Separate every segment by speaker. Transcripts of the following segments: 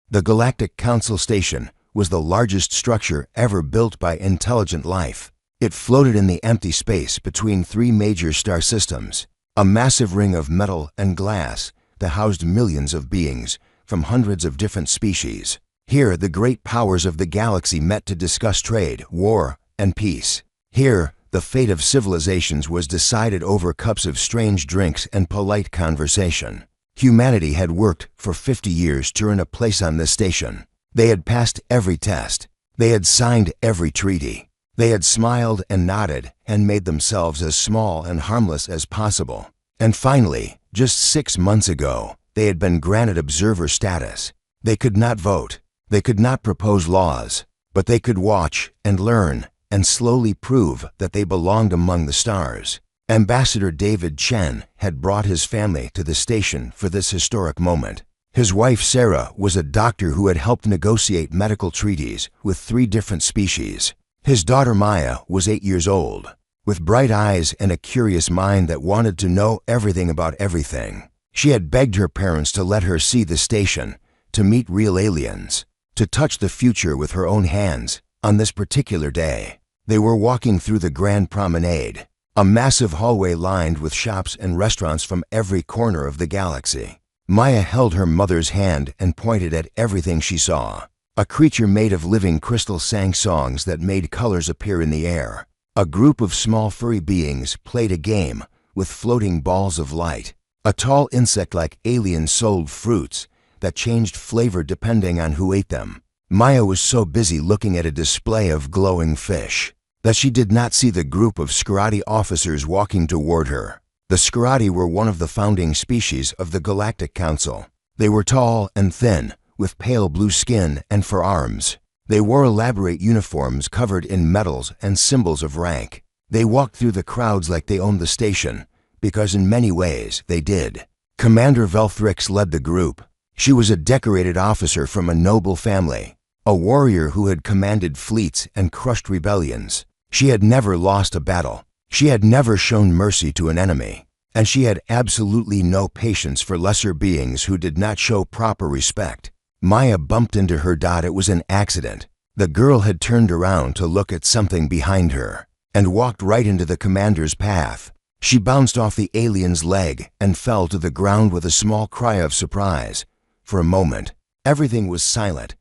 Speaker 1: The Galactic Council Station was the largest structure ever built by intelligent life. It floated in the empty space between three major star systems, a massive ring of metal and glass that housed millions of beings from hundreds of different species. Here, the great powers of the galaxy met to discuss trade, war, and peace. Here, the fate of civilizations was decided over cups of strange drinks and polite conversation. Humanity had worked for 50 years to earn a place on this station. They had passed every test. They had signed every treaty. They had smiled and nodded and made themselves as small and harmless as possible. And finally, just 6 months ago, they had been granted observer status. They could not vote. They could not propose laws, but they could watch and learn and slowly prove that they belonged among the stars. Ambassador David Chen had brought his family to the station for this historic moment. His wife Sarah was a doctor who had helped negotiate medical treaties with 3 different species. His daughter Maya was 8 years old, with bright eyes and a curious mind that wanted to know everything about everything. She had begged her parents to let her see the station, to meet real aliens, to touch the future with her own hands. On this particular day, they were walking through the Grand Promenade, a massive hallway lined with shops and restaurants from every corner of the galaxy. Maya held her mother's hand and pointed at everything she saw. A creature made of living crystal sang songs that made colors appear in the air. A group of small furry beings played a game with floating balls of light. A tall insect-like alien sold fruits that changed flavor depending on who ate them. Maya was so busy looking at a display of glowing fish that she did not see the group of Scriati officers walking toward her. The Scriati were one of the founding species of the Galactic Council. They were tall and thin, with pale blue skin and forearms. They wore elaborate uniforms covered in medals and symbols of rank. They walked through the crowds like they owned the station, because in many ways they did. Commander Velthrix led the group. She was a decorated officer from a noble family, a warrior who had commanded fleets and crushed rebellions. She had never lost a battle. She had never shown mercy to an enemy. And she had absolutely no patience for lesser beings who did not show proper respect. Maya bumped into her. It was an accident. The girl had turned around to look at something behind her and walked right into the commander's path. She bounced off the alien's leg and fell to the ground with a small cry of surprise. For a moment, everything was silent.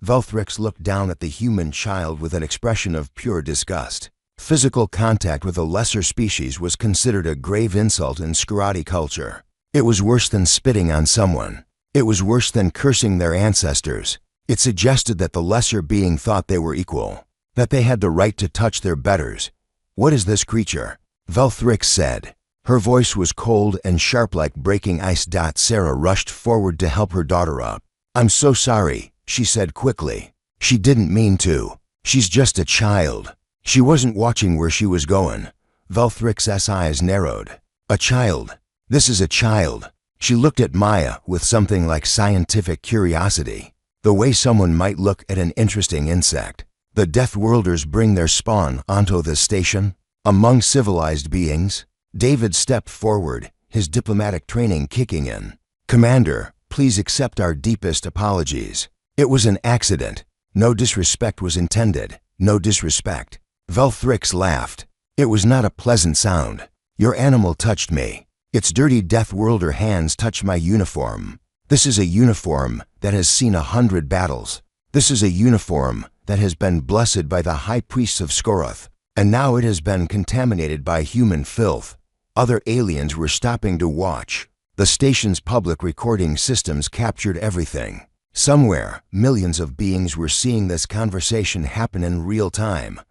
Speaker 1: Velthrix looked down at the human child with an expression of pure disgust. Physical contact with a lesser species was considered a grave insult in Scriati culture. It was worse than spitting on someone. It was worse than cursing their ancestors. It suggested that the lesser being thought they were equal, that they had the right to touch their betters. "What is this creature?" Velthrix said. Her voice was cold and sharp like breaking ice. Sarah rushed forward to help her daughter up. "I'm so sorry," she said quickly. "She didn't mean to. She's just a child." She wasn't watching where she was going. Velthrix's eyes narrowed. "A child. This is a child." She looked at Maya with something like scientific curiosity, the way someone might look at an interesting insect. "The Deathworlders bring their spawn onto this station? Among civilized beings?" David stepped forward, his diplomatic training kicking in. "Commander, please accept our deepest apologies. It was an accident. No disrespect was intended. No disrespect." Velthrix laughed. "It was not a pleasant sound. Your animal touched me. Its dirty Deathworlder hands touched my uniform. This is a uniform that has seen 100 battles. This is a uniform that has been blessed by the high priests of Skoroth, and now it has been contaminated by human filth." Other aliens were stopping to watch. The station's public recording systems captured everything. Somewhere, millions of beings were seeing this conversation happen in real time.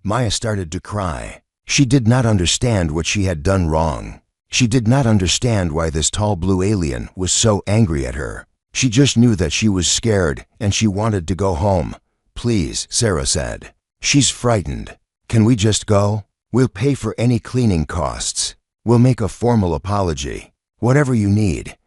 Speaker 1: Maya started to cry. She did not understand what she had done wrong. She did not understand why this tall blue alien was so angry at her. She just knew that she was scared and she wanted to go home. "Please," Sarah said. "She's frightened. Can we just go? We'll pay for any cleaning costs. We'll make a formal apology. Whatever you need."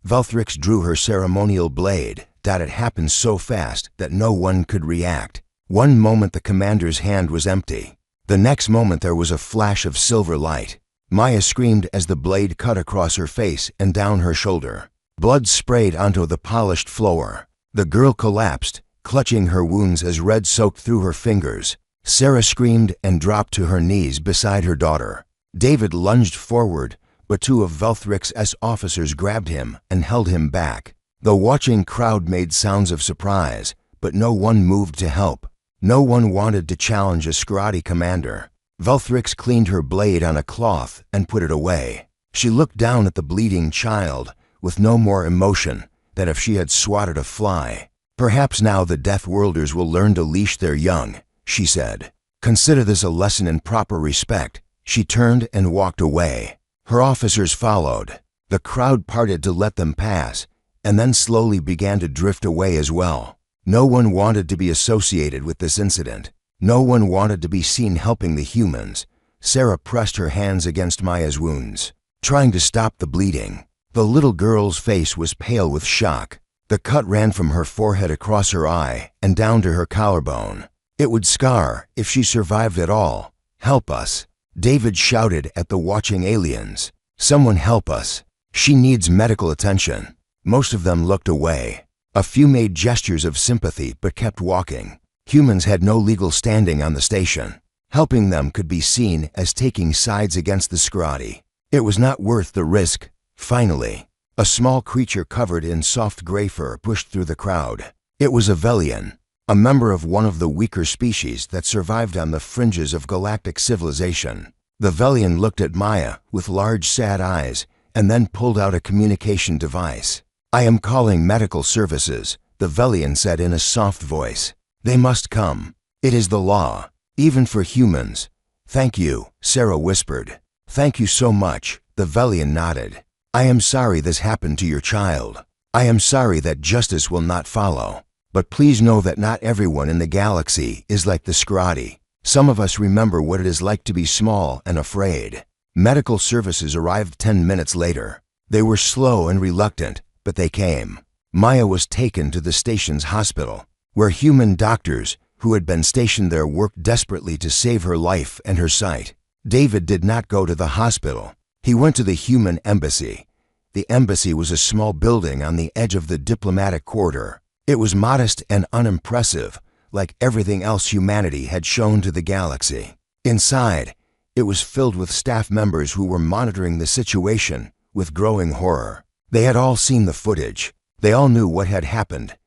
Speaker 1: Velthrix drew her ceremonial blade. It happened so fast that no one could react. One moment the commander's hand was empty. The next moment there was a flash of silver light. Maya screamed as the blade cut across her face and down her shoulder. Blood sprayed onto the polished floor. The girl collapsed, clutching her wounds as red soaked through her fingers. Sarah screamed and dropped to her knees beside her daughter. David lunged forward, but two of Velthric's officers grabbed him and held him back. The watching crowd made sounds of surprise, but no one moved to help. No one wanted to challenge a Scrotty commander. Velthrix cleaned her blade on a cloth and put it away. She looked down at the bleeding child with no more emotion than if she had swatted a fly. "Perhaps now the Deathworlders will learn to leash their young," she said. "Consider this a lesson in proper respect." She turned and walked away. Her officers followed. The crowd parted to let them pass, and then slowly began to drift away as well. No one wanted to be associated with this incident. No one wanted to be seen helping the humans. Sarah pressed her hands against Maya's wounds, trying to stop the bleeding. The little girl's face was pale with shock. The cut ran from her forehead across her eye and down to her collarbone. It would scar if she survived at all. "Help us!" David shouted at the watching aliens. "Someone help us! She needs medical attention." Most of them looked away. A few made gestures of sympathy but kept walking. Humans had no legal standing on the station. Helping them could be seen as taking sides against the Scrotty. It was not worth the risk. Finally, a small creature covered in soft gray fur pushed through the crowd. It was a Velian, a member of one of the weaker species that survived on the fringes of galactic civilization. The Velian looked at Maya with large sad eyes and then pulled out a communication device. "I am calling medical services," the Velian said in a soft voice. "They must come. It is the law, even for humans." "Thank you," Sarah whispered. "Thank you so much," the Velian nodded. "I am sorry this happened to your child. I am sorry that justice will not follow. But please know that not everyone in the galaxy is like the Scrotty. Some of us remember what it is like to be small and afraid." Medical services arrived 10 minutes later. They were slow and reluctant, but they came. Maya was taken to the station's hospital, where human doctors who had been stationed there worked desperately to save her life and her sight. David did not go to the hospital. He went to the human embassy. The embassy was a small building on the edge of the diplomatic corridor. It was modest and unimpressive, like everything else humanity had shown to the galaxy. Inside, it was filled with staff members who were monitoring the situation with growing horror. They had all seen the footage. They all knew what had happened.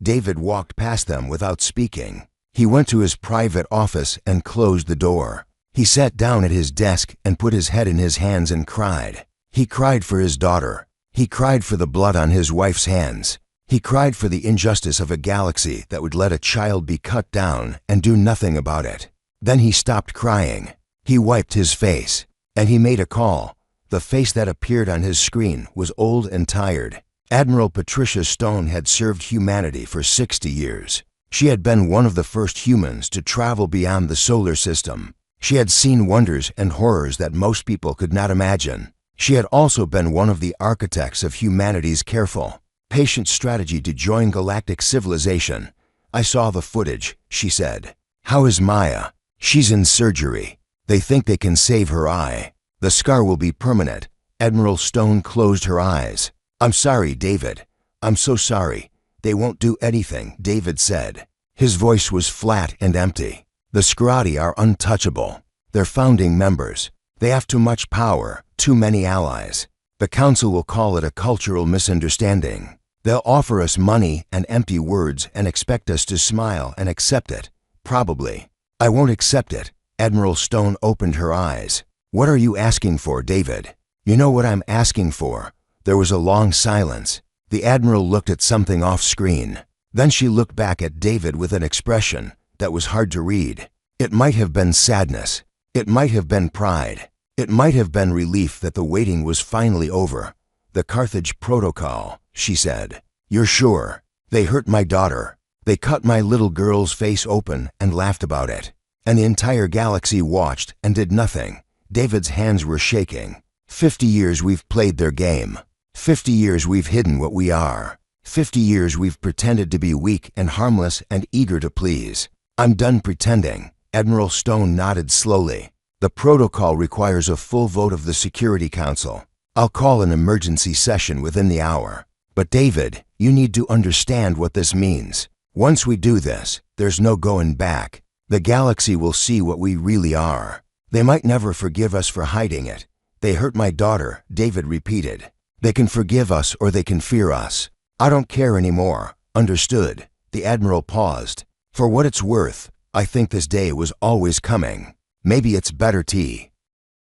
Speaker 1: David walked past them without speaking. He went to his private office and closed the door. He sat down at his desk and put his head in his hands and cried. He cried for his daughter. He cried for the blood on his wife's hands. He cried for the injustice of a galaxy that would let a child be cut down and do nothing about it. Then he stopped crying. He wiped his face, and he made a call. The face that appeared on his screen was old and tired. Admiral Patricia Stone had served humanity for 60 years. She had been one of the first humans to travel beyond the solar system. She had seen wonders and horrors that most people could not imagine. She had also been one of the architects of humanity's careful, patient strategy to join galactic civilization. "I saw the footage," she said. "How is Maya?" "She's in surgery. They think they can save her eye. The scar will be permanent." Admiral Stone closed her eyes. "I'm sorry, David. I'm so sorry. They won't do anything," David said. His voice was flat and empty. "The Scrotty are untouchable. They're founding members. They have too much power, too many allies. The Council will call it a cultural misunderstanding. They'll offer us money and empty words and expect us to smile and accept it. Probably. I won't accept it." Admiral Stone opened her eyes. "What are you asking for, David?" "You know what I'm asking for." There was a long silence. The Admiral looked at something off-screen. Then she looked back at David with an expression that was hard to read. It might have been sadness. It might have been pride. It might have been relief that the waiting was finally over. "The Carthage Protocol," she said. "You're sure? They hurt my daughter. They cut my little girl's face open and laughed about it. And the entire galaxy watched and did nothing." David's hands were shaking. 50 years we've played their game. 50 years we've hidden what we are. 50 years we've pretended to be weak and harmless and eager to please. I'm done pretending." Admiral Stone nodded slowly. "The protocol requires a full vote of the Security Council. I'll call an emergency session within the hour. "But David, you need to understand what this means. Once we do this, there's no going back. The galaxy will see what we really are. They might never forgive us for hiding it. They hurt my daughter," David repeated. "They can forgive us or they can fear us. I don't care anymore. Understood?" The Admiral paused. "For what it's worth, I think this day was always coming. Maybe it's better tea."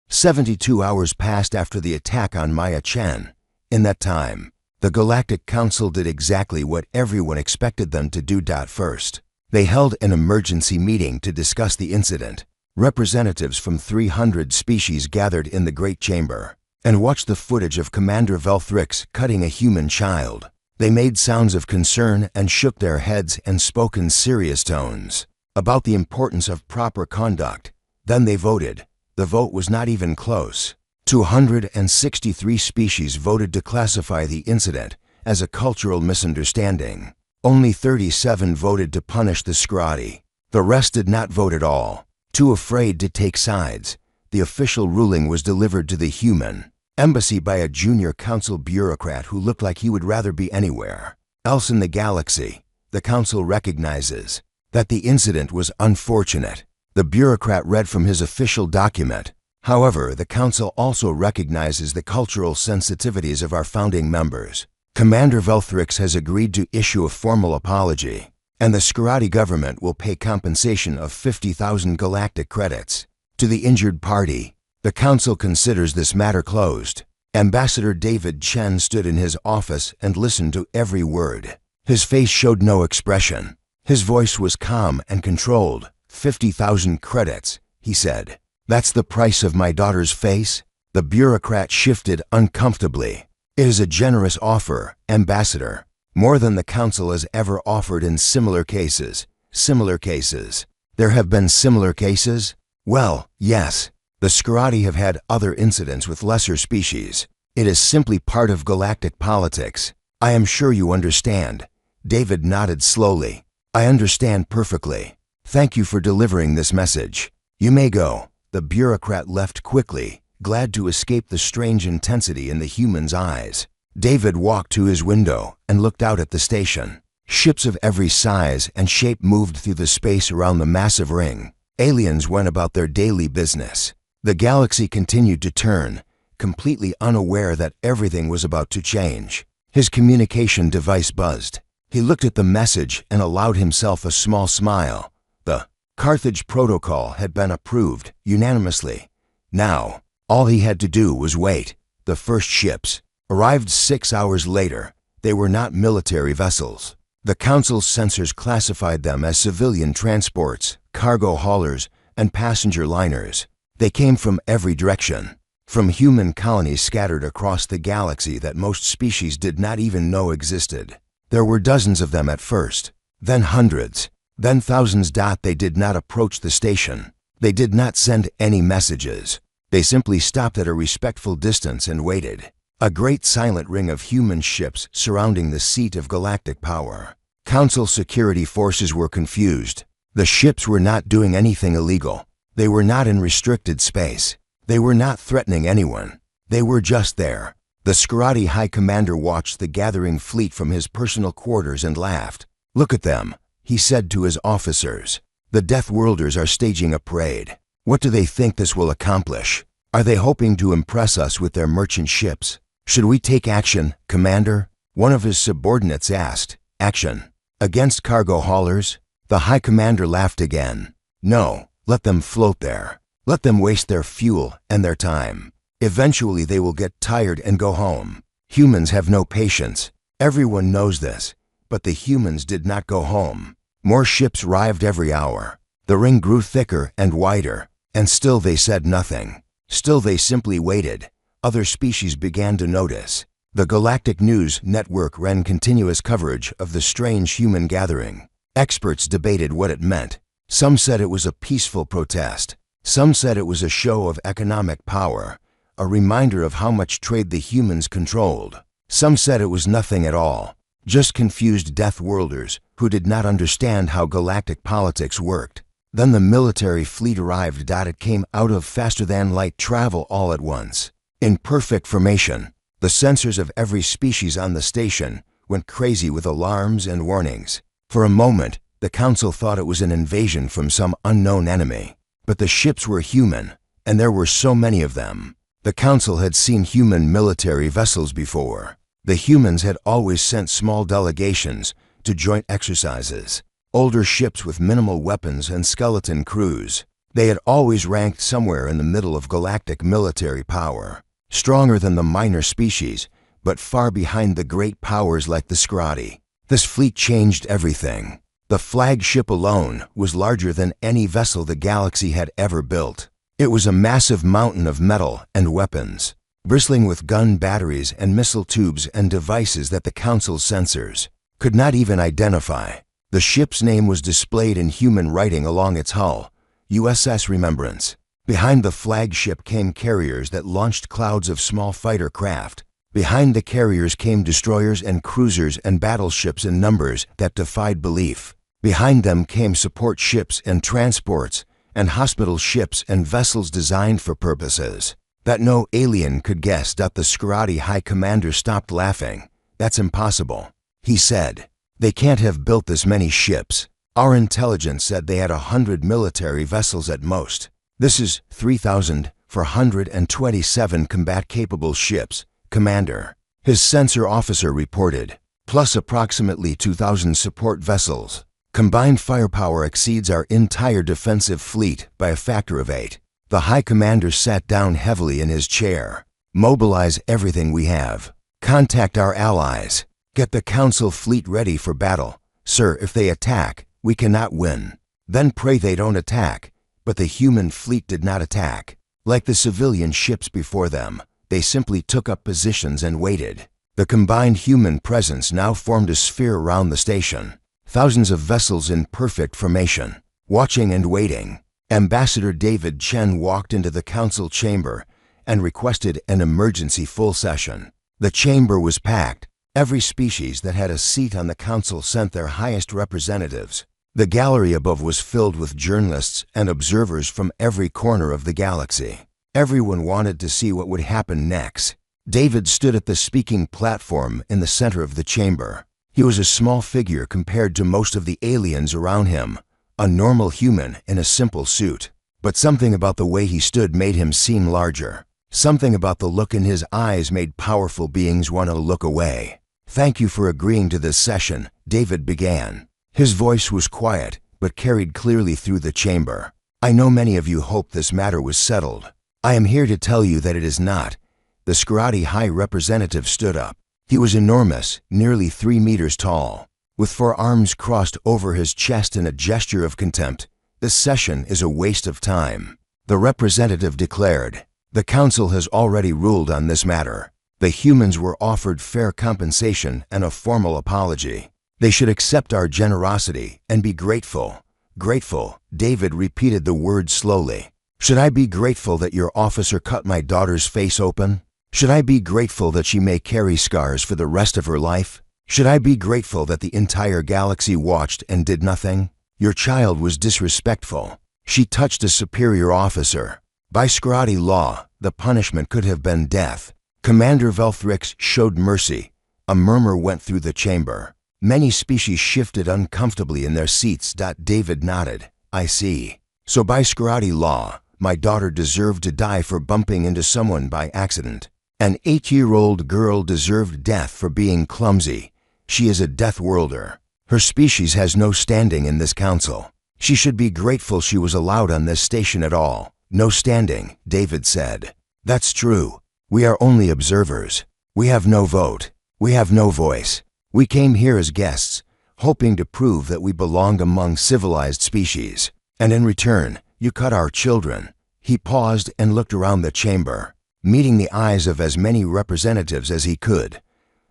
Speaker 1: 72 hours passed after the attack on Maya Chen. In that time, the Galactic Council did exactly what everyone expected them to do. First, they held an emergency meeting to discuss the incident. Representatives from 300 species gathered in the Great Chamber and watched the footage of Commander Velthrix cutting a human child. They made sounds of concern and shook their heads and spoke in serious tones about the importance of proper conduct. Then they voted. The vote was not even close. 263 species voted to classify the incident as a cultural misunderstanding. Only 37 voted to punish the Scrati. The rest did not vote at all. Too afraid to take sides, the official ruling was delivered to the human embassy by a junior council bureaucrat who looked like he would rather be anywhere else in the galaxy. The council recognizes that the incident was unfortunate. The bureaucrat read from his official document. However, the council also recognizes the cultural sensitivities of our founding members. Commander Velthrix has agreed to issue a formal apology, and the Scrati government will pay compensation of 50,000 galactic credits to the injured party. The council considers this matter closed. Ambassador David Chen stood in his office and listened to every word. His face showed no expression. His voice was calm and controlled. 50,000 credits, he said. "That's the price of my daughter's face?" The bureaucrat shifted uncomfortably. "It is a generous offer, Ambassador. More than the council has ever offered in similar cases." Similar cases. There have been similar cases? Well, yes. The Scrati have had other incidents with lesser species. It is simply part of galactic politics. I am sure you understand. David nodded slowly. "I understand perfectly. Thank you for delivering this message. You may go." The bureaucrat left quickly, glad to escape the strange intensity in the human's eyes. David walked to his window and looked out at the station. Ships of every size and shape moved through the space around the massive ring. Aliens went about their daily business. The galaxy continued to turn, completely unaware that everything was about to change. His communication device buzzed. He looked at the message and allowed himself a small smile. The Carthage Protocol had been approved unanimously. Now, all he had to do was wait. The first ships arrived 6 hours later. They were not military vessels. The Council's sensors classified them as civilian transports, cargo haulers, and passenger liners. They came from every direction, from human colonies scattered across the galaxy that most species did not even know existed. There were dozens of them at first, then hundreds, then thousands. They did not approach the station. They did not send any messages. They simply stopped at a respectful distance and waited. A great silent ring of human ships surrounding the seat of galactic power. Council security forces were confused. The ships were not doing anything illegal. They were not in restricted space. They were not threatening anyone. They were just there. The Scrati High Commander watched the gathering fleet from his personal quarters and laughed. "Look at them," he said to his officers. "The Deathworlders are staging a parade. What do they think this will accomplish? Are they hoping to impress us with their merchant ships? Should we take action, Commander?" One of his subordinates asked. "Action? Against cargo haulers?" The High Commander laughed again. "No, let them float there. Let them waste their fuel and their time. Eventually they will get tired and go home. Humans have no patience. Everyone knows this, but the humans did not go home. More ships arrived every hour. The ring grew thicker and wider, and still they said nothing. Still they simply waited. Other species began to notice. The Galactic News Network ran continuous coverage of the strange human gathering. Experts debated what it meant. Some said it was a peaceful protest. Some said it was a show of economic power, a reminder of how much trade the humans controlled. Some said it was nothing at all, just confused Deathworlders who did not understand how galactic politics worked. Then the military fleet arrived. It came out of faster-than-light travel all at once. In perfect formation, The sensors of every species on the station went crazy with alarms and warnings. For a moment, the Council thought it was an invasion from some unknown enemy. But the ships were human, and there were so many of them. The Council had seen human military vessels before. The humans had always sent small delegations to joint exercises. Older ships with minimal weapons and skeleton crews. They had always ranked somewhere in the middle of galactic military power. Stronger than the minor species, but far behind the great powers like the Scrati. This fleet changed everything. The flagship alone was larger than any vessel the galaxy had ever built. It was a massive mountain of metal and weapons, bristling with gun batteries and missile tubes and devices that the Council's sensors could not even identify. The ship's name was displayed in human writing along its hull, USS Remembrance. Behind the flagship came carriers that launched clouds of small fighter craft. Behind the carriers came destroyers and cruisers and battleships in numbers that defied belief. Behind them came support ships and transports, and hospital ships and vessels designed for purposes that no alien could guess. The Scrati High Commander stopped laughing. "That's impossible," he said. "They can't have built this many ships. Our intelligence said they had 100 military vessels at most. This is 3,427 combat-capable ships, Commander," his sensor officer reported, "plus approximately 2,000 support vessels. Combined firepower exceeds our entire defensive fleet by a factor of 8. The High Commander sat down heavily in his chair. "Mobilize everything we have. Contact our allies. Get the Council fleet ready for battle. Sir, if they attack, we cannot win. Then pray they don't attack." But the human fleet did not attack. Like the civilian ships before them, they simply took up positions and waited. The combined human presence now formed a sphere around the station. Thousands of vessels in perfect formation, watching and waiting. Ambassador David Chen walked into the Council chamber and requested an emergency full session. The chamber was packed. Every species that had a seat on the Council sent their highest representatives. The gallery above was filled with journalists and observers from every corner of the galaxy. Everyone wanted to see what would happen next. David stood at the speaking platform in the center of the chamber. He was a small figure compared to most of the aliens around him, a normal human in a simple suit. But something about the way he stood made him seem larger. Something about the look in his eyes made powerful beings want to look away. "Thank you for agreeing to this session," David began. His voice was quiet, but carried clearly through the chamber. "I know many of you hoped this matter was settled. I am here to tell you that it is not." The Scrati High Representative stood up. He was enormous, nearly 3 meters tall. With 4 arms crossed over his chest in a gesture of contempt, "This session is a waste of time," the representative declared. "The Council has already ruled on this matter. The humans were offered fair compensation and a formal apology. They should accept our generosity and be grateful." "Grateful," David repeated the word slowly. "Should I be grateful that your officer cut my daughter's face open? Should I be grateful that she may carry scars for the rest of her life? Should I be grateful that the entire galaxy watched and did nothing? Your child was disrespectful. She touched a superior officer. By Scrati law, the punishment could have been death." Commander Velthrix showed mercy. A murmur went through the chamber. Many species shifted uncomfortably in their seats. David nodded. "I see. So by Scrati law, my daughter deserved to die for bumping into someone by accident. An 8-year-old girl deserved death for being clumsy. She is a Deathworlder. Her species has no standing in this Council. She should be grateful she was allowed on this station at all." "No standing," David said. "That's true. We are only observers. We have no vote. We have no voice. We came here as guests, hoping to prove that we belong among civilized species. And in return, you cut our children." He paused and looked around the chamber, meeting the eyes of as many representatives as he could.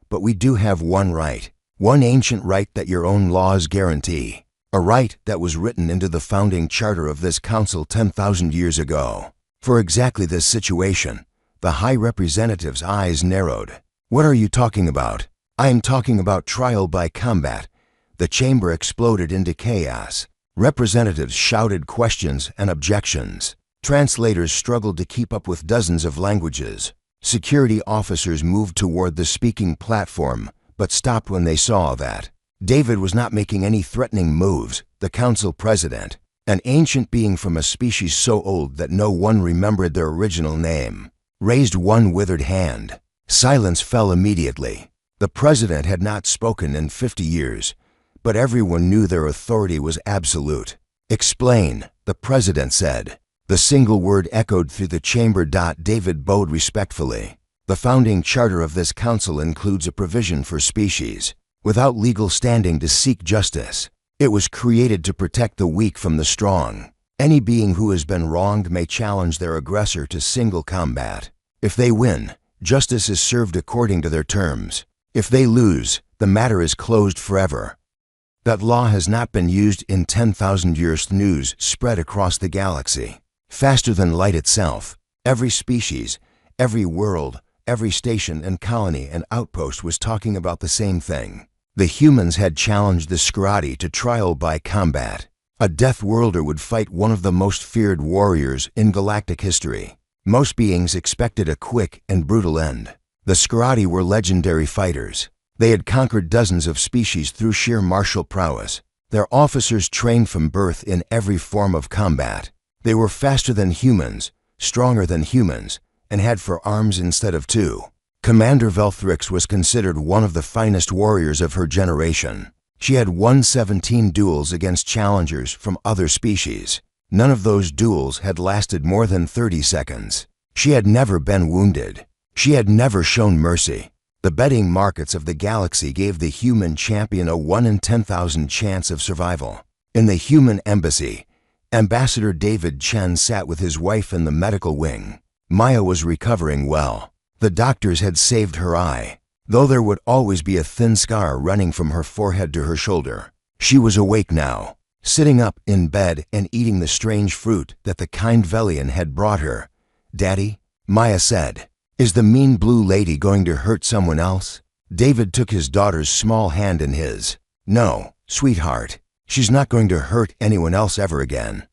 Speaker 1: "But we do have one right, one ancient right that your own laws guarantee. A right that was written into the founding charter of this Council 10,000 years ago. For exactly this situation." The High Representative's eyes narrowed. "What are you talking about?" "I am talking about trial by combat." The chamber exploded into chaos. Representatives shouted questions and objections. Translators struggled to keep up with dozens of languages. Security officers moved toward the speaking platform, but stopped when they saw that David was not making any threatening moves. The council president, an ancient being from a species so old that no one remembered their original name, raised one withered hand. Silence fell immediately. The president had not spoken in 50 years, but everyone knew their authority was absolute. "Explain," the president said. The single word echoed through the chamber. David bowed respectfully. "The founding charter of this council includes a provision for species without legal standing to seek justice. It was created to protect the weak from the strong. Any being who has been wronged may challenge their aggressor to single combat. If they win, justice is served according to their terms. If they lose, the matter is closed forever." That law has not been used in 10,000 years. News spread across the galaxy. Faster than light itself, every species, every world, every station and colony and outpost was talking about the same thing. The humans had challenged the Scriati to trial by combat. A Deathworlder would fight one of the most feared warriors in galactic history. Most beings expected a quick and brutal end. The Scriati were legendary fighters. They had conquered dozens of species through sheer martial prowess. Their officers trained from birth in every form of combat. They were faster than humans, stronger than humans, and had 4 arms instead of 2. Commander Velthrix was considered one of the finest warriors of her generation. She had won 17 duels against challengers from other species. None of those duels had lasted more than 30 seconds. She had never been wounded. She had never shown mercy. The betting markets of the galaxy gave the human champion a 1 in 10,000 chance of survival. In the human embassy, Ambassador David Chen sat with his wife in the medical wing. Maya was recovering well. The doctors had saved her eye, though there would always be a thin scar running from her forehead to her shoulder. She was awake now, sitting up in bed and eating the strange fruit that the kind Velian had brought her. "Daddy," Maya said, "is the mean blue lady going to hurt someone else?" David took his daughter's small hand in his. "No, sweetheart, she's not going to hurt anyone else ever again."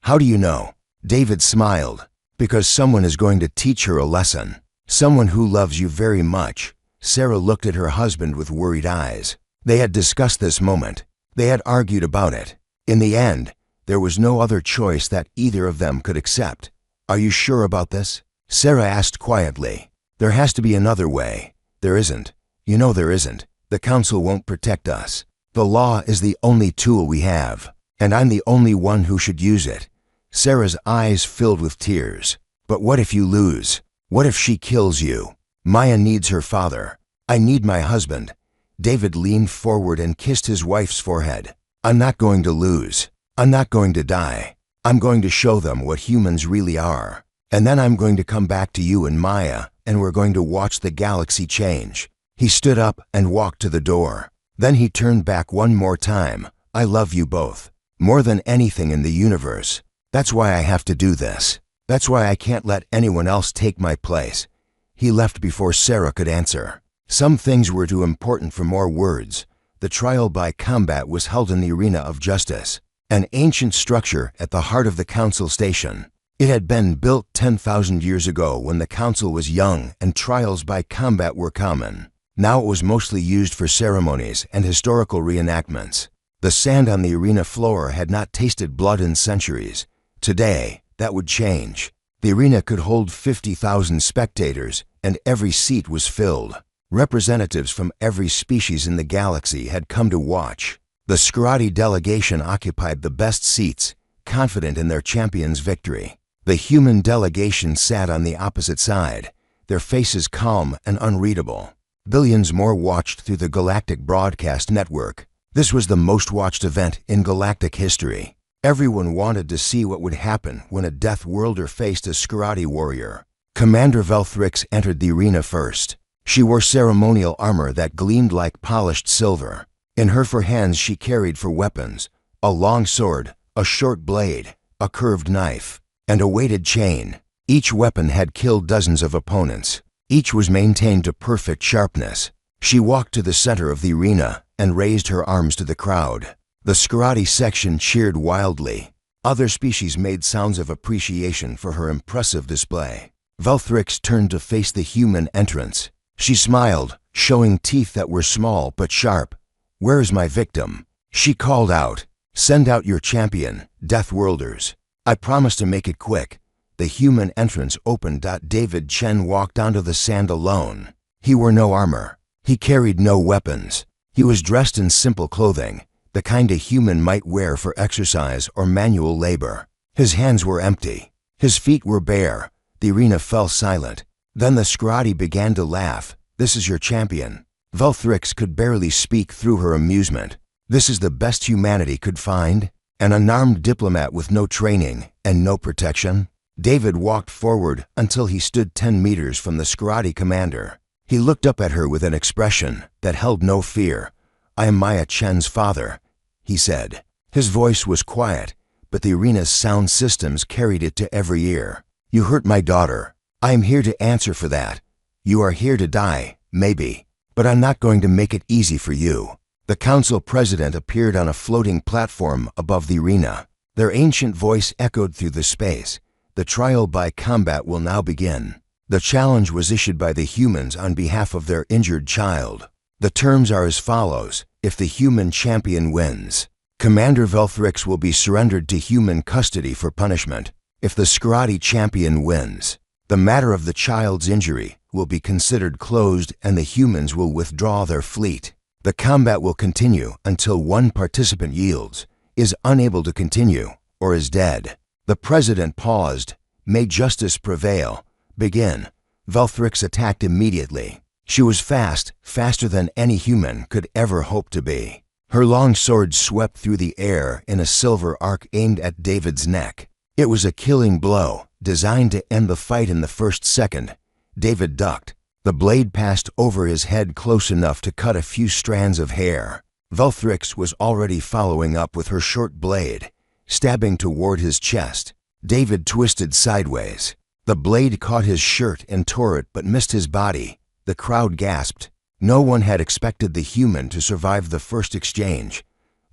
Speaker 1: "How do you know?" David smiled. "Because someone is going to teach her a lesson. Someone who loves you very much." Sarah looked at her husband with worried eyes. They had discussed this moment. They had argued about it. In the end, there was no other choice that either of them could accept. "Are you sure about this?" Sarah asked quietly. "There has to be another way." "There isn't. You know there isn't. The council won't protect us. The law is the only tool we have, and I'm the only one who should use it." Sarah's eyes filled with tears. "But what if you lose? What if she kills you? Maya needs her father. I need my husband." David leaned forward and kissed his wife's forehead. "I'm not going to lose. I'm not going to die. I'm going to show them what humans really are. And then I'm going to come back to you and Maya, and we're going to watch the galaxy change." He stood up and walked to the door. Then he turned back one more time. "I love you both, more than anything in the universe. That's why I have to do this. That's why I can't let anyone else take my place." He left before Sarah could answer. Some things were too important for more words. The trial by combat was held in the Arena of Justice, an ancient structure at the heart of the council station. It had been built 10,000 years ago when the council was young and trials by combat were common. Now it was mostly used for ceremonies and historical reenactments. The sand on the arena floor had not tasted blood in centuries. Today, that would change. The arena could hold 50,000 spectators, and every seat was filled. Representatives from every species in the galaxy had come to watch. The Scriati delegation occupied the best seats, confident in their champion's victory. The human delegation sat on the opposite side, their faces calm and unreadable. Billions more watched through the Galactic Broadcast Network. This was the most watched event in galactic history. Everyone wanted to see what would happen when a Deathworlder faced a Scriati warrior. Commander Velthrix entered the arena first. She wore ceremonial armor that gleamed like polished silver. In her 4 hands she carried for weapons a long sword, a short blade, a curved knife, and a weighted chain. Each weapon had killed dozens of opponents. Each was maintained to perfect sharpness. She walked to the center of the arena and raised her arms to the crowd. The Scriati section cheered wildly. Other species made sounds of appreciation for her impressive display. Velthrix turned to face the human entrance. She smiled, showing teeth that were small but sharp. "Where is my victim?" She called out. "Send out your champion, Deathworlders. I promise to make it quick." The human entrance opened. David Chen walked onto the sand alone. He wore no armor. He carried no weapons. He was dressed in simple clothing, the kind a human might wear for exercise or manual labor. His hands were empty. His feet were bare. The arena fell silent. Then the Scrotty began to laugh. "This is your champion." Velthrix could barely speak through her amusement. This is the best humanity could find? An unarmed diplomat with no training and no protection? David walked forward until he stood 10 meters from the Scrotty commander. He looked up at her with an expression that held no fear. "I am Maya Chen's father," he said. His voice was quiet, but the arena's sound systems carried it to every ear. "You hurt my daughter. I am here to answer for that. You are here to die, maybe, but I'm not going to make it easy for you." The council president appeared on a floating platform above the arena. Their ancient voice echoed through the space. "The trial by combat will now begin. The challenge was issued by the humans on behalf of their injured child. The terms are as follows. If the human champion wins, Commander Velthrix will be surrendered to human custody for punishment. If the Scrotty champion wins, the matter of the child's injury will be considered closed and the humans will withdraw their fleet. The combat will continue until one participant yields, is unable to continue, or is dead." The president paused. "May justice prevail. Begin." Velthrix attacked immediately. She was fast, faster than any human could ever hope to be. Her long sword swept through the air in a silver arc aimed at David's neck. It was a killing blow, designed to end the fight in the first second. David ducked. The blade passed over his head close enough to cut a few strands of hair. Velthrix was already following up with her short blade, stabbing toward his chest. David twisted sideways. The blade caught his shirt and tore it but missed his body. The crowd gasped. No one had expected the human to survive the first exchange.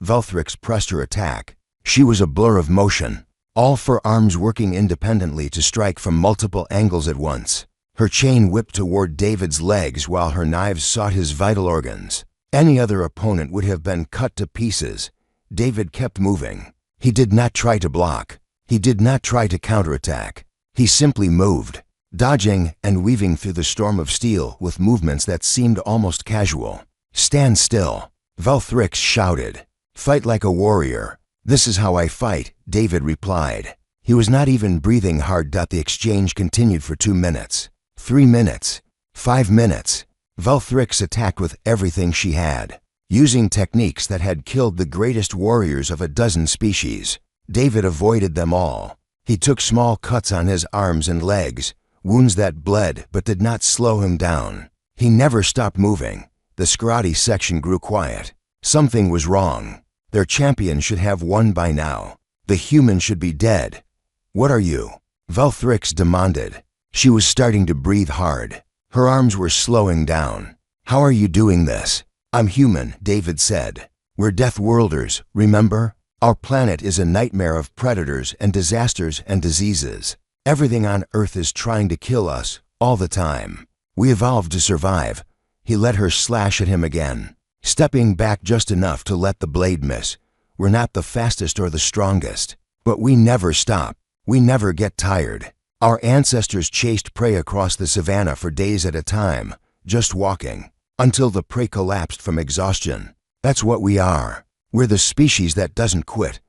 Speaker 1: Velthrix pressed her attack. She was a blur of motion, all four arms working independently to strike from multiple angles at once. Her chain whipped toward David's legs while her knives sought his vital organs. Any other opponent would have been cut to pieces. David kept moving. He did not try to block. He did not try to counterattack. He simply moved, dodging and weaving through the storm of steel with movements that seemed almost casual. "Stand still," Velthrix shouted. "Fight like a warrior." "This is how I fight," David replied. He was not even breathing hard. The exchange continued for 2 minutes, 3 minutes, 5 minutes. Velthrix attacked with everything she had, using techniques that had killed the greatest warriors of a dozen species. David avoided them all. He took small cuts on his arms and legs, wounds that bled but did not slow him down. He never stopped moving. The Scrotty section grew quiet. Something was wrong. Their champion should have won by now. The human should be dead. "What are you?" Velthrix demanded. She was starting to breathe hard. Her arms were slowing down. "How are you doing this?" "I'm human," David said. "We're Deathworlders, remember? Our planet is a nightmare of predators and disasters and diseases. Everything on Earth is trying to kill us, all the time. We evolved to survive." He let her slash at him again, stepping back just enough to let the blade miss. "We're not the fastest or the strongest, but we never stop. We never get tired. Our ancestors chased prey across the savannah for days at a time, just walking, until the prey collapsed from exhaustion. That's what we are. We're the species that doesn't quit."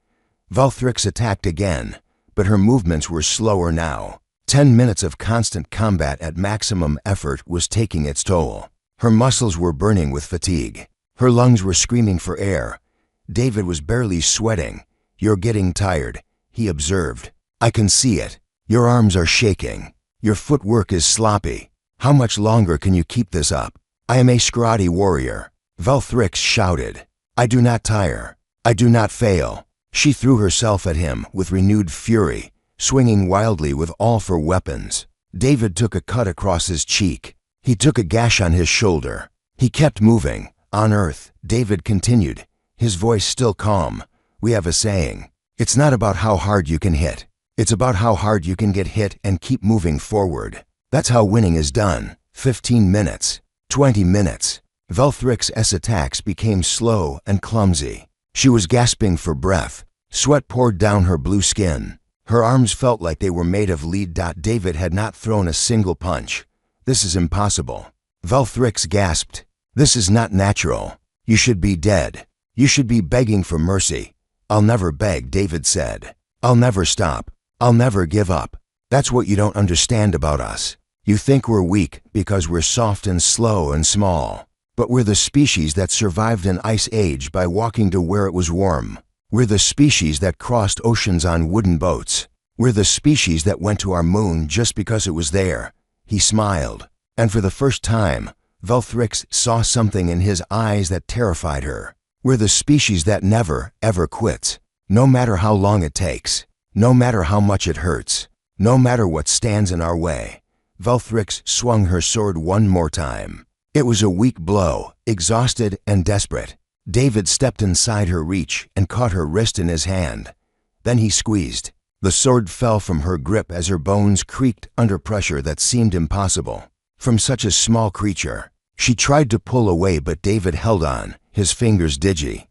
Speaker 1: Velthrix attacked again, but her movements were slower now. 10 minutes of constant combat at maximum effort was taking its toll. Her muscles were burning with fatigue. Her lungs were screaming for air. David was barely sweating. "You're getting tired," he observed. "I can see it. Your arms are shaking. Your footwork is sloppy. How much longer can you keep this up?" "I am a Scrotty warrior," Velthrix shouted. "I do not tire. I do not fail." She threw herself at him with renewed fury, swinging wildly with all four weapons. David took a cut across his cheek. He took a gash on his shoulder. He kept moving. "On Earth," David continued, his voice still calm, "we have a saying. It's not about how hard you can hit. It's about how hard you can get hit and keep moving forward. That's how winning is done. 15 minutes. 20 minutes. Velthrix's attacks became slow and clumsy. She was gasping for breath. Sweat poured down her blue skin. Her arms felt like they were made of lead. David had not thrown a single punch. This is impossible. Velthrix gasped. This is not natural. You should be dead. You should be begging for mercy. I'll never beg, David said. I'll never stop. I'll never give up. That's what you don't understand about us. You think we're weak because we're soft and slow and small. But we're the species that survived an ice age by walking to where it was warm. We're the species that crossed oceans on wooden boats. We're the species that went to our moon just because it was there. He smiled. And for the first time, Velthrix saw something in his eyes that terrified her. We're the species that never, ever quits. No matter how long it takes. No matter how much it hurts. No matter what stands in our way. Velthrix swung her sword one more time. It was a weak blow, exhausted and desperate. David stepped inside her reach and caught her wrist in his hand. Then he squeezed. The sword fell from her grip as her bones creaked under pressure that seemed impossible. From such a small creature. She tried to pull away, but David held on, his fingers dizzy.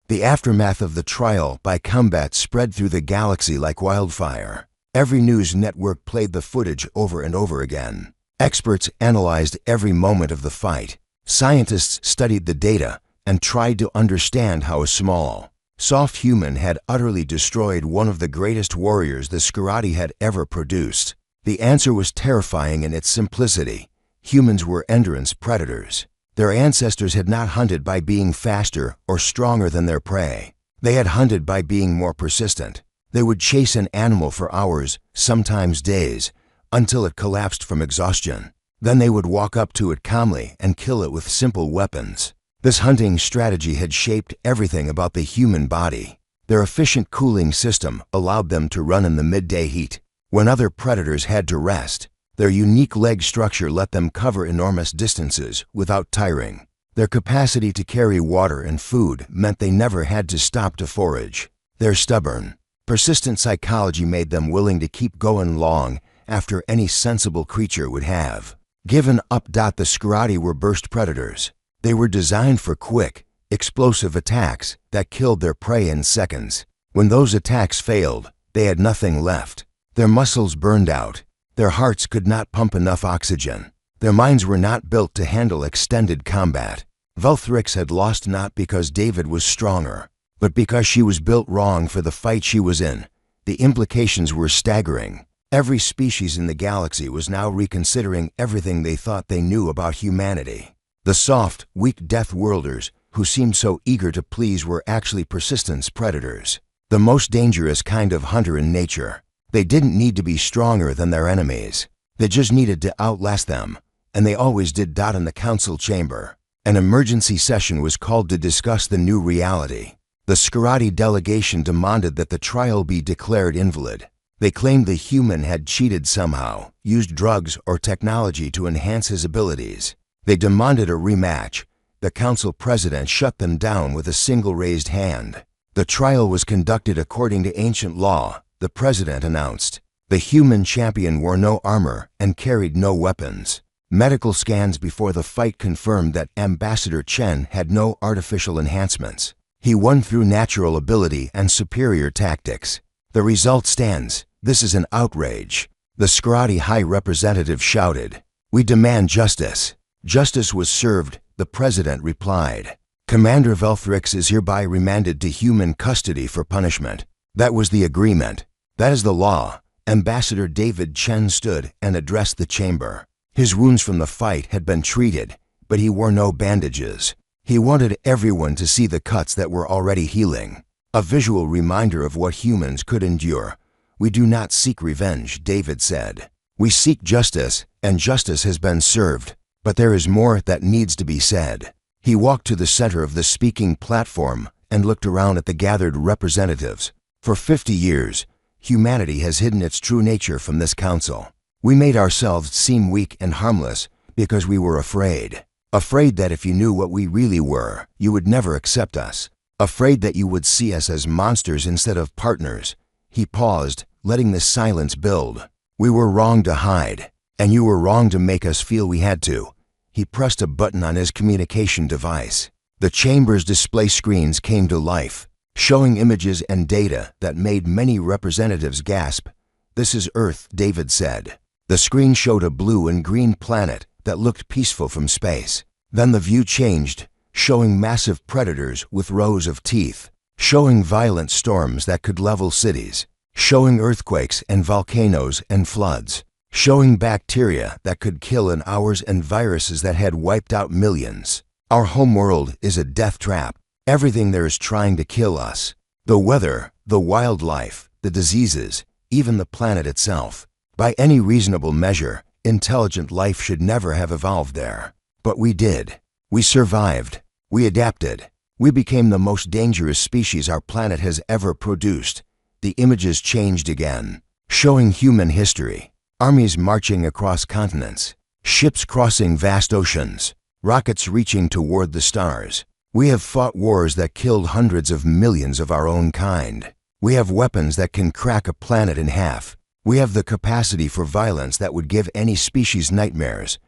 Speaker 1: The aftermath of the trial by combat spread through the galaxy like wildfire. Every news network played the footage over and over again. Experts analyzed every moment of the fight. Scientists studied the data and tried to understand how a small, soft human had utterly destroyed one of the greatest warriors the Sciarati had ever produced. The answer was terrifying in its simplicity. Humans were endurance predators. Their ancestors had not hunted by being faster or stronger than their prey. They had hunted by being more persistent. They would chase an animal for hours, sometimes days, until it collapsed from exhaustion. Then they would walk up to it calmly and kill it with simple weapons. This hunting strategy had shaped everything about the human body. Their efficient cooling system allowed them to run in the midday heat, when other predators had to rest. Their unique leg structure let them cover enormous distances without tiring. Their capacity to carry water and food meant they never had to stop to forage. Their stubborn, persistent psychology made them willing to keep going long after any sensible creature would have given up. The Sciarati were burst predators. They were designed for quick, explosive attacks that killed their prey in seconds. When those attacks failed, they had nothing left. Their muscles burned out. Their hearts could not pump enough oxygen. Their minds were not built to handle extended combat. Velthrix had lost not because David was stronger, but because she was built wrong for the fight she was in. The implications were staggering. Every species in the galaxy was now reconsidering everything they thought they knew about humanity. The soft, weak Deathworlders, who seemed so eager to please, were actually persistence predators. The most dangerous kind of hunter in nature. They didn't need to be stronger than their enemies. They just needed to outlast them, and they always did. In the council chamber, an emergency session was called to discuss the new reality. The Sciarati delegation demanded that the trial be declared invalid. They claimed the human had cheated somehow, used drugs or technology to enhance his abilities. They demanded a rematch. The council president shut them down with a single raised hand. The trial was conducted according to ancient law, the president announced. The human champion wore no armor and carried no weapons. Medical scans before the fight confirmed that Ambassador Chen had no artificial enhancements. He won through natural ability and superior tactics. The result stands. This is an outrage. The Sciarati High Representative shouted. We demand justice. Justice was served, the president replied. Commander Velthrix is hereby remanded to human custody for punishment. That was the agreement. That is the law. Ambassador David Chen stood and addressed the chamber. His wounds from the fight had been treated, but he wore no bandages. He wanted everyone to see the cuts that were already healing. A visual reminder of what humans could endure. We do not seek revenge, David said. We seek justice, and justice has been served. But there is more that needs to be said. He walked to the center of the speaking platform and looked around at the gathered representatives. For 50 years, humanity has hidden its true nature from this council. We made ourselves seem weak and harmless because we were afraid. Afraid that if you knew what we really were, you would never accept us. Afraid that you would see us as monsters instead of partners. He paused, letting the silence build. We were wrong to hide, and you were wrong to make us feel we had to. He pressed a button on his communication device. The chamber's display screens came to life, showing images and data that made many representatives gasp. "This is Earth," David said. The screen showed a blue and green planet that looked peaceful from space. Then the view changed, showing massive predators with rows of teeth, showing violent storms that could level cities, showing earthquakes and volcanoes and floods, showing bacteria that could kill in hours and viruses that had wiped out millions. Our homeworld is a death trap. Everything there is trying to kill us. The weather, the wildlife, the diseases, even the planet itself. By any reasonable measure, intelligent life should never have evolved there. But we did. We survived. We adapted. We became the most dangerous species our planet has ever produced. The images changed again, showing human history. Armies marching across continents, ships crossing vast oceans, rockets reaching toward the stars. We have fought wars that killed hundreds of millions of our own kind. We have weapons that can crack a planet in half. We have the capacity for violence that would give any species nightmares.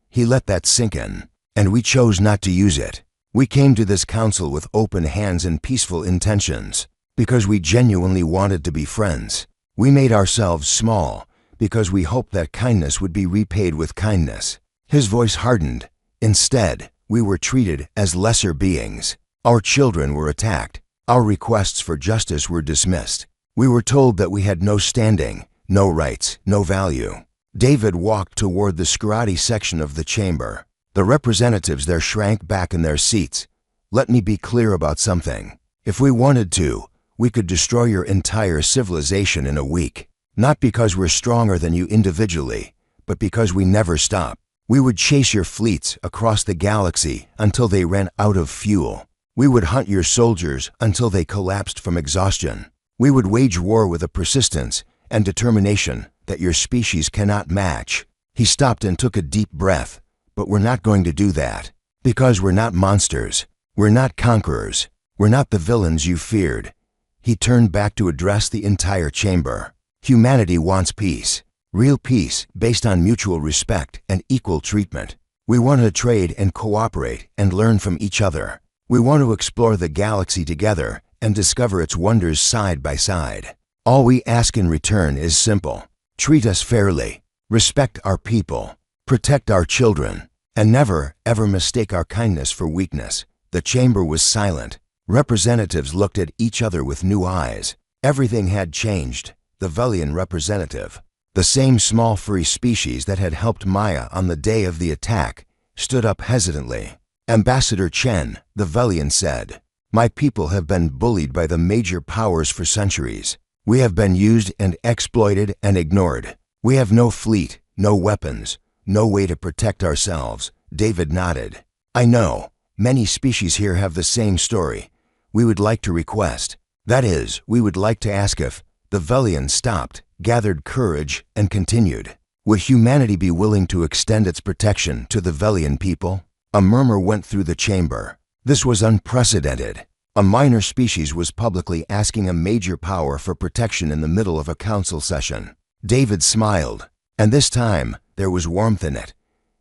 Speaker 1: He let that sink in, and we chose not to use it. We came to this council with open hands and peaceful intentions, because we genuinely wanted to be friends. We made ourselves small, because we hoped that kindness would be repaid with kindness. His voice hardened. Instead, we were treated as lesser beings. Our children were attacked. Our requests for justice were dismissed. We were told that we had no standing, no rights, no value. David walked toward the scrotty section of the chamber. The representatives there shrank back in their seats. "Let me be clear about something. If we wanted to, we could destroy your entire civilization in a week. Not because we're stronger than you individually, but because we never stop. We would chase your fleets across the galaxy until they ran out of fuel. We would hunt your soldiers until they collapsed from exhaustion. We would wage war with a persistence and determination that your species cannot match." He stopped and took a deep breath. "But we're not going to do that. Because we're not monsters. We're not conquerors. We're not the villains you feared." He turned back to address the entire chamber. "Humanity wants peace. Real peace based on mutual respect and equal treatment. We want to trade and cooperate and learn from each other. We want to explore the galaxy together and discover its wonders side by side. All we ask in return is simple. Treat us fairly, respect our people, protect our children, and never, ever mistake our kindness for weakness." The chamber was silent. Representatives looked at each other with new eyes. Everything had changed. The Velian representative, the same small furry species that had helped Maya on the day of the attack, stood up hesitantly. "Ambassador Chen," the Velian said, "my people have been bullied by the major powers for centuries. We have been used and exploited and ignored. We have no fleet, no weapons, no way to protect ourselves." David nodded. "I know. Many species here have the same story. We would like to request. That is, we would like to ask if..." The Velian stopped, gathered courage, and continued. "Would humanity be willing to extend its protection to the Velian people?" A murmur went through the chamber. This was unprecedented. A minor species was publicly asking a major power for protection in the middle of a council session. David smiled, and this time there was warmth in it.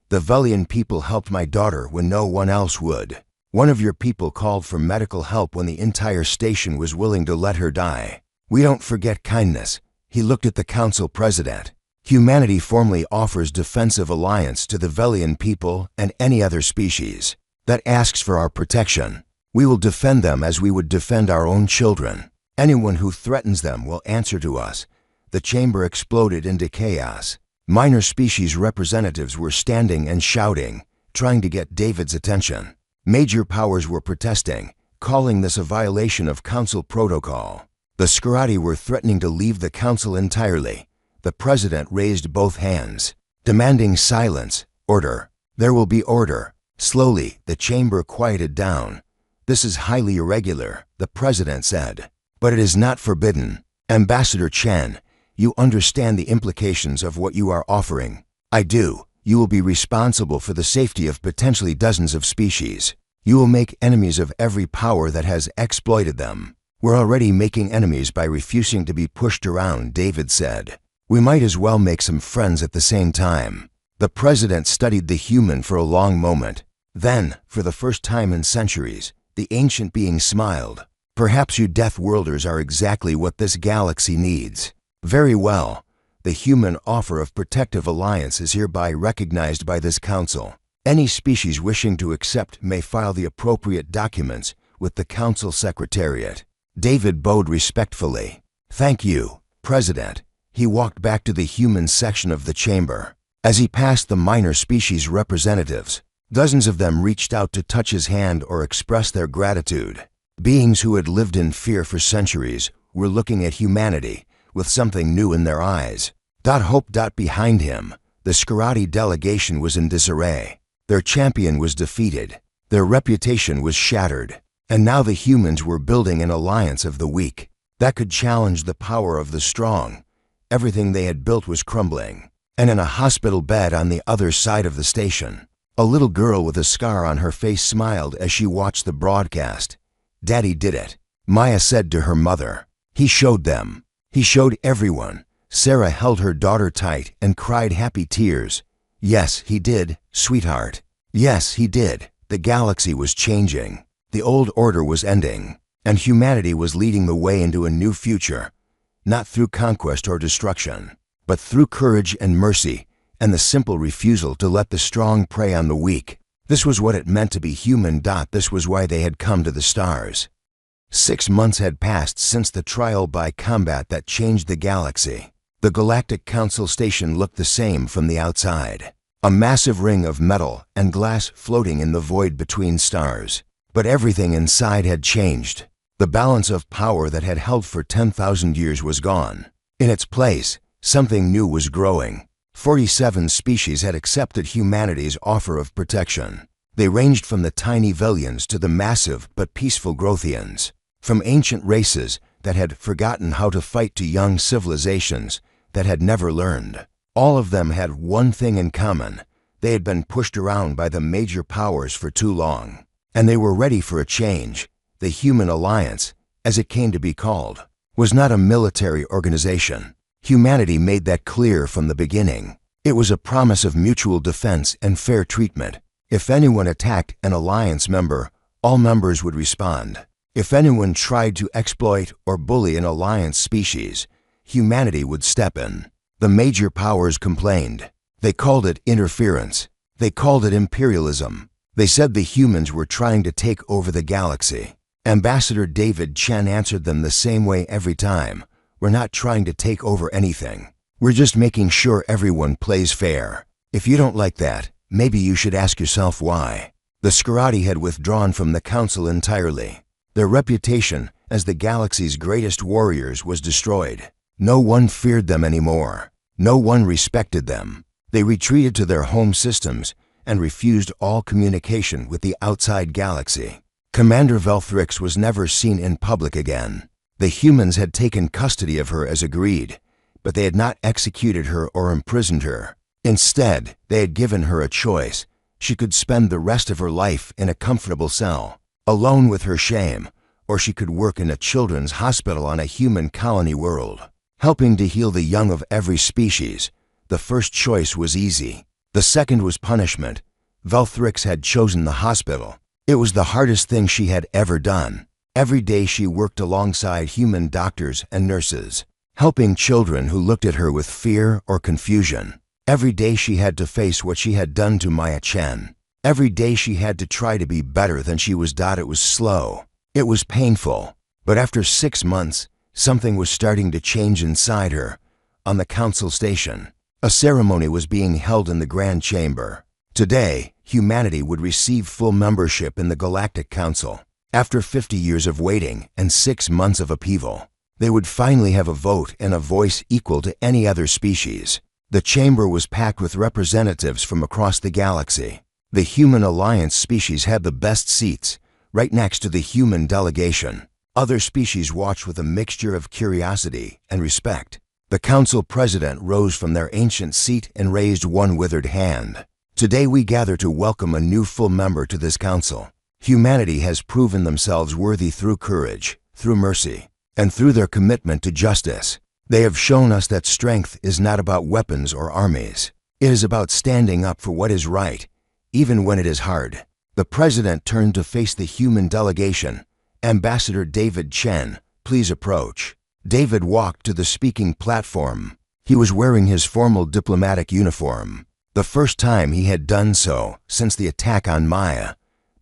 Speaker 1: "The Velian people helped my daughter when no one else would. One of your people called for medical help when the entire station was willing to let her die. We don't forget kindness." He looked at the council president. "Humanity formally offers defensive alliance to the Velian people and any other species that asks for our protection. We will defend them as we would defend our own children. Anyone who threatens them will answer to us." The chamber exploded into chaos. Minor species representatives were standing and shouting, trying to get David's attention. Major powers were protesting, calling this a violation of council protocol. The Scrati were threatening to leave the council entirely. The president raised both hands, demanding silence, order. "There will be order." Slowly, the chamber quieted down. "This is highly irregular," the president said, "but it is not forbidden. Ambassador Chen, you understand the implications of what you are offering." "I do. You will be responsible for the safety of potentially dozens of species. You will make enemies of every power that has exploited them. We're already making enemies by refusing to be pushed around, David said. We might as well make some friends at the same time. The president studied the human for a long moment. Then, for the first time in centuries, the ancient being smiled. Perhaps you Deathworlders are exactly what this galaxy needs. Very well. The human offer of protective alliance is hereby recognized by this council. Any species wishing to accept may file the appropriate documents with the council secretariat. David bowed respectfully. Thank you, President. He walked back to the human section of the chamber. As he passed the minor species representatives, dozens of them reached out to touch his hand or express their gratitude. Beings who had lived in fear for centuries were looking at humanity with something new in their eyes. Hope. Behind him, the Scriati delegation was in disarray. Their champion was defeated. Their reputation was shattered. And now the humans were building an alliance of the weak that could challenge the power of the strong. Everything they had built was crumbling. And in a hospital bed on the other side of the station, a little girl with a scar on her face smiled as she watched the broadcast. Daddy did it, Maya said to her mother. He showed them. He showed everyone. Sarah held her daughter tight and cried happy tears. Yes, he did, sweetheart. Yes, he did. The galaxy was changing. The old order was ending, and humanity was leading the way into a new future, not through conquest or destruction, but through courage and mercy, and the simple refusal to let the strong prey on the weak. This was what it meant to be human. This was why they had come to the stars. 6 months had passed since the trial by combat that changed the galaxy. The Galactic Council station looked the same from the outside, a massive ring of metal and glass floating in the void between stars. But everything inside had changed. The balance of power that had held for 10,000 years was gone. In its place, something new was growing. 47 species had accepted humanity's offer of protection. They ranged from the tiny Velians to the massive but peaceful Grothians, from ancient races that had forgotten how to fight to young civilizations that had never learned. All of them had one thing in common. They had been pushed around by the major powers for too long. And they were ready for a change. The Human Alliance, as it came to be called, was not a military organization. Humanity made that clear from the beginning. It was a promise of mutual defense and fair treatment. If anyone attacked an alliance member, all members would respond. If anyone tried to exploit or bully an alliance species, humanity would step in. The major powers complained. They called it interference. They called it imperialism. They said the humans were trying to take over the galaxy. Ambassador David Chen answered them the same way every time. We're not trying to take over anything. We're just making sure everyone plays fair. If you don't like that, maybe you should ask yourself why. The Scriati had withdrawn from the council entirely. Their reputation as the galaxy's greatest warriors was destroyed. No one feared them anymore. No one respected them. They retreated to their home systems and refused all communication with the outside galaxy. Commander Velthrix was never seen in public again. The humans had taken custody of her as agreed, but they had not executed her or imprisoned her. Instead, they had given her a choice. She could spend the rest of her life in a comfortable cell, alone with her shame, or she could work in a children's hospital on a human colony world, helping to heal the young of every species. The first choice was easy. The second was punishment. Velthrix had chosen the hospital. It was the hardest thing she had ever done. Every day she worked alongside human doctors and nurses, helping children who looked at her with fear or confusion. Every day she had to face what she had done to Maya Chen. Every day she had to try to be better than she was. It was slow. It was painful. But after 6 months, something was starting to change inside her. On the council station, a ceremony was being held in the Grand Chamber. Today, humanity would receive full membership in the Galactic Council. After 50 years of waiting and 6 months of upheaval, they would finally have a vote and a voice equal to any other species. The chamber was packed with representatives from across the galaxy. The Human Alliance species had the best seats, right next to the human delegation. Other species watched with a mixture of curiosity and respect. The council president rose from their ancient seat and raised one withered hand. Today we gather to welcome a new full member to this council. Humanity has proven themselves worthy through courage, through mercy and through their commitment to justice. They have shown us that strength is not about weapons or armies. It is about standing up for what is right, even when it is hard. The president turned to face the human delegation. Ambassador David Chen, please approach. David walked to the speaking platform. He was wearing his formal diplomatic uniform, the first time he had done so since the attack on Maya.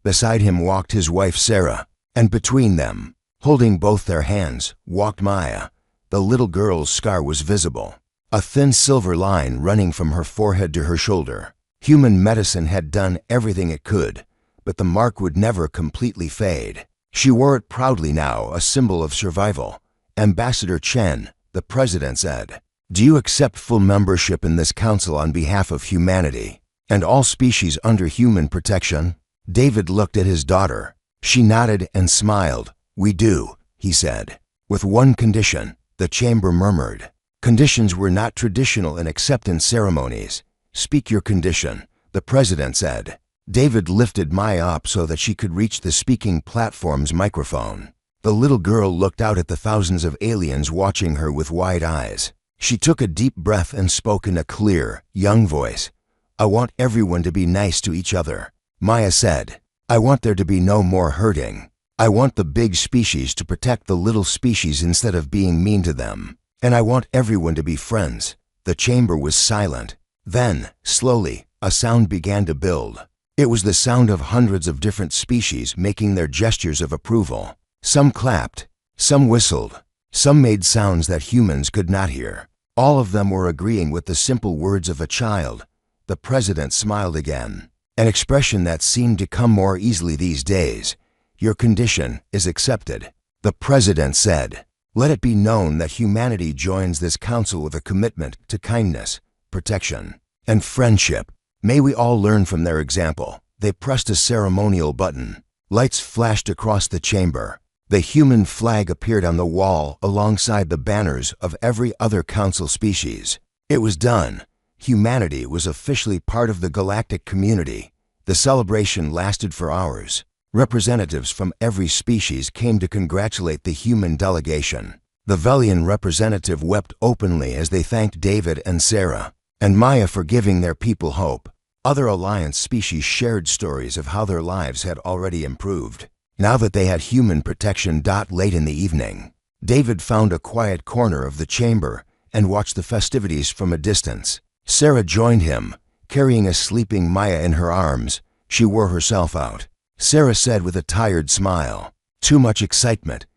Speaker 1: Beside him walked his wife Sarah, and between them, holding both their hands, walked Maya. The little girl's scar was visible, a thin silver line running from her forehead to her shoulder. Human medicine had done everything it could, but the mark would never completely fade. She wore it proudly now, a symbol of survival. Ambassador Chen, the president said, "Do you accept full membership in this council on behalf of humanity and all species under human protection?" David looked at his daughter. She nodded and smiled. "We do," he said. "With one condition," the chamber murmured. Conditions were not traditional in acceptance ceremonies. "Speak your condition," the president said. David lifted Maya up so that she could reach the speaking platform's microphone. The little girl looked out at the thousands of aliens watching her with wide eyes. She took a deep breath and spoke in a clear, young voice. "I want everyone to be nice to each other," Maya said. "I want there to be no more hurting. I want the big species to protect the little species instead of being mean to them. And I want everyone to be friends." The chamber was silent. Then, slowly, a sound began to build. It was the sound of hundreds of different species making their gestures of approval. Some clapped, some whistled, some made sounds that humans could not hear. All of them were agreeing with the simple words of a child. The president smiled again, an expression that seemed to come more easily these days. "Your condition is accepted," the president said. "Let it be known that humanity joins this council with a commitment to kindness, protection, and friendship. May we all learn from their example." They pressed a ceremonial button. Lights flashed across the chamber. The human flag appeared on the wall alongside the banners of every other council species. It was done. Humanity was officially part of the galactic community. The celebration lasted for hours. Representatives from every species came to congratulate the human delegation. The Velian representative wept openly as they thanked David and Sarah and Maya for giving their people hope. Other Alliance species shared stories of how their lives had already improved now that they had human protection. Late in the evening, David found a quiet corner of the chamber and watched the festivities from a distance. Sarah joined him, carrying a sleeping Maya in her arms. She wore herself out. Sarah said with a tired smile, "Too much excitement."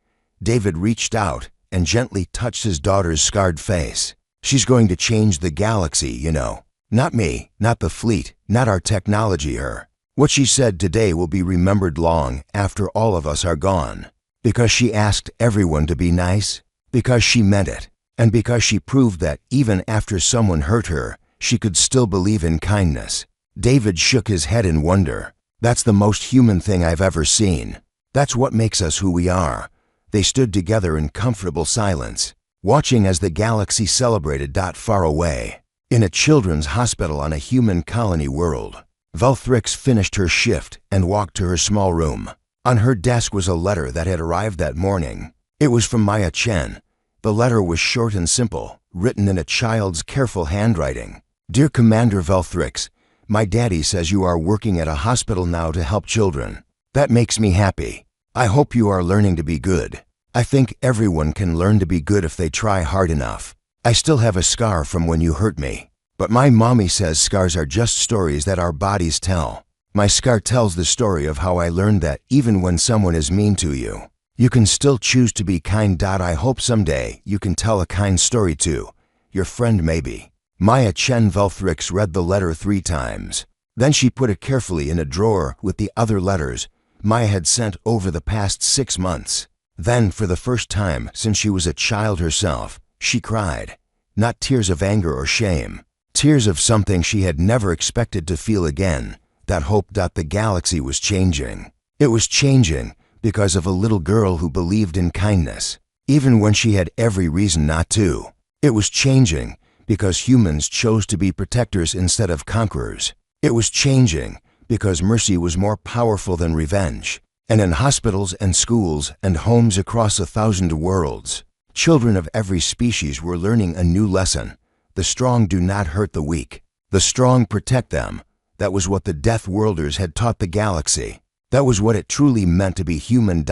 Speaker 1: David reached out and gently touched his daughter's scarred face. "She's going to change the galaxy, you know. Not me, not the fleet, not our technology, her. What she said today will be remembered long after all of us are gone. Because she asked everyone to be nice, because she meant it, and because she proved that even after someone hurt her, she could still believe in kindness." David shook his head in wonder. "That's the most human thing I've ever seen. That's what makes us who we are." They stood together in comfortable silence, watching as the galaxy celebrated. Far away, in a children's hospital on a human colony world, Velthrix finished her shift and walked to her small room. On her desk was a letter that had arrived that morning. It was from Maya Chen. The letter was short and simple, written in a child's careful handwriting. "Dear Commander Velthrix, my daddy says you are working at a hospital now to help children. That makes me happy. I hope you are learning to be good. I think everyone can learn to be good if they try hard enough. I still have a scar from when you hurt me, but my mommy says scars are just stories that our bodies tell. My scar tells the story of how I learned that even when someone is mean to you, you can still choose to be kind. I hope someday you can tell a kind story to your friend maybe." Maya Chen Velthrix read the letter 3 times. Then she put it carefully in a drawer with the other letters Maya had sent over the past 6 months. Then, for the first time since she was a child herself, she cried. Not tears of anger or shame. Tears of something she had never expected to feel again. That hope. The galaxy was changing. It was changing because of a little girl who believed in kindness, even when she had every reason not to. It was changing because humans chose to be protectors instead of conquerors. It was changing because mercy was more powerful than revenge. And in hospitals and schools and homes across 1,000 worlds, children of every species were learning a new lesson. The strong do not hurt the weak. The strong protect them. That was what the Deathworlders had taught the galaxy. That was what it truly meant to be human.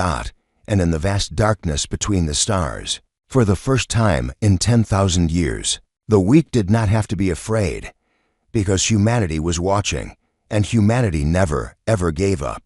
Speaker 1: And in the vast darkness between the stars, for the first time in 10,000 years, the weak did not have to be afraid, because humanity was watching, and humanity never, ever gave up.